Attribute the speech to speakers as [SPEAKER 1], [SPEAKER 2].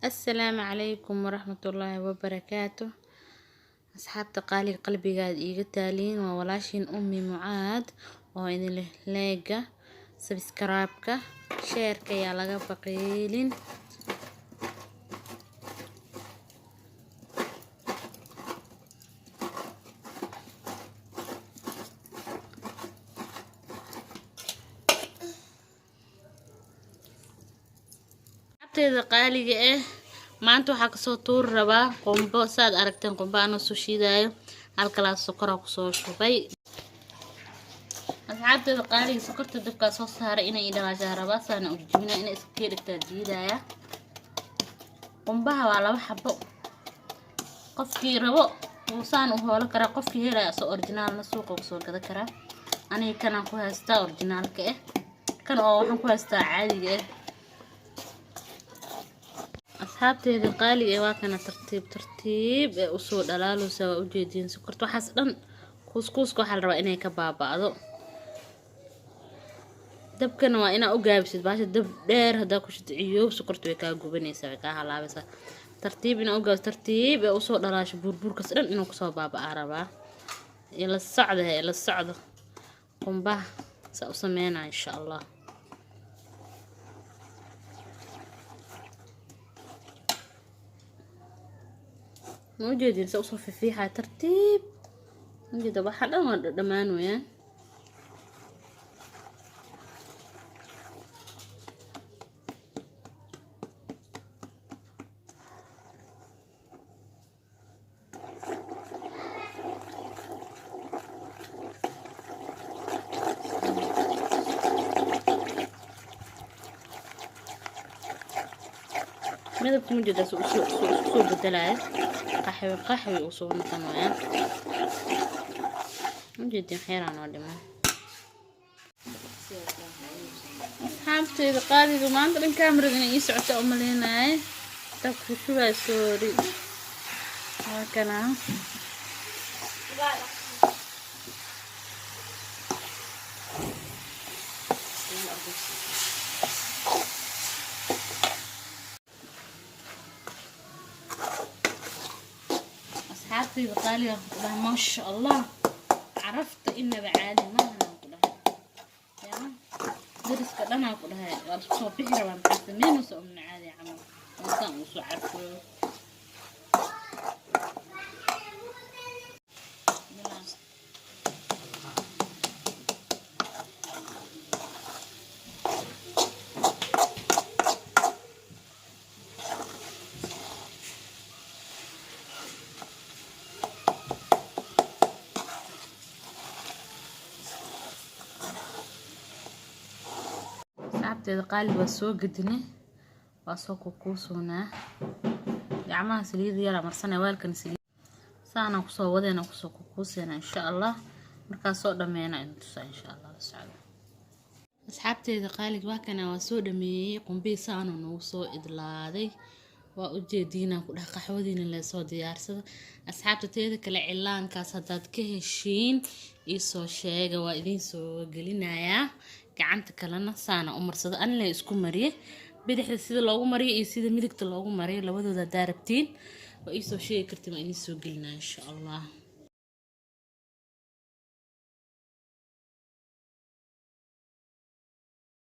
[SPEAKER 1] السلام عليكم ورحمة الله وبركاته. أصحاب تقالي قلبي قاعد يقتالين وولاشين أمي معاد وإن له لاقة سبسكرايبك شيرك يا لقى بقيلين. abteeda qaaliga maanta waxaa kasoo tuuri rabaa qumbo. saad aragteen qumbo anoo soo shiidaayo hal galaas sokor aan kusoo shubay. asxaabteeda qaaliga sokorta dabkaa soo saaray inay dhalaashaa rabaa saana u jibinaa inay iska dhigtaa diidaya. qumbaha waa 2 xabo qofkii rabo wuu saan u hoolo karaa, qofkii helaya soo originaalna suuqa kusoo gada karaa. aniga kanaan ku haystaa originaalka kan oo waxaan ku haystaa caadiga asxaabteeda qaaliga waa kana tartiib u soo dhalaaloosa. waa u jeedin sokorta waxaas dhan kuuskuuska waxa la rabaa inay ka baaba'do. dabkana waa inaa u gaabisid baasha dab dheer hadaa ku shid ciyoob sokorta way kaa gubanaysaa, way kaa halaabaysaa. tartiib inaa u gaabis tartiib u soo dhalaasho burburkas dhan inuu kusoo baaba'aa rabaa. la socdo qumbaha saa u sameynaa insha Allah. موجودين سأوصف فيها ترتيب موجودة بحر أو دمان وياه. ماذا موجودة سوق بدلاء قحوي وصول تنويا جدا حيران ودما. أصحابتي قالي ذو ما عندنا الكاميرا إني يسعت أملينا تكفي شو سوري هكذا. أصحابتي بقالي ما شاء الله عرفت إن بعادي ما أنا أقولها يا درس كذا أنا أقولها صوبي حرام حتى مين وسوي من عادي عمو إنسان وسو عارفه. abteeda qaali waa soo gadinay waa soo kuusuna gacmaha saliid yar marsanay waalkan saliid saana ku soo wadeena ku soo kuusina insha Allah marka soo dhameeyna inta insha Allah la socdo. asxaabteeda qaali waa kana waa soo dhameeyay qumbi saana noo soo idlaaday waa u jeedina ku dhax qaxwadiina la soo diyaarsada. asxaabteeda kale cilaankaas hadaad ka heshiin isoo sheega waa idin soo gelinayaa. gacanta kalena saana u marsada an la isku mariye bidixda sida loogu mariyo iyo sida midigta loogu mariyo labadooda daarabtiin oo isoo sheegi kartay ma idin soo gelinaa insha Allah.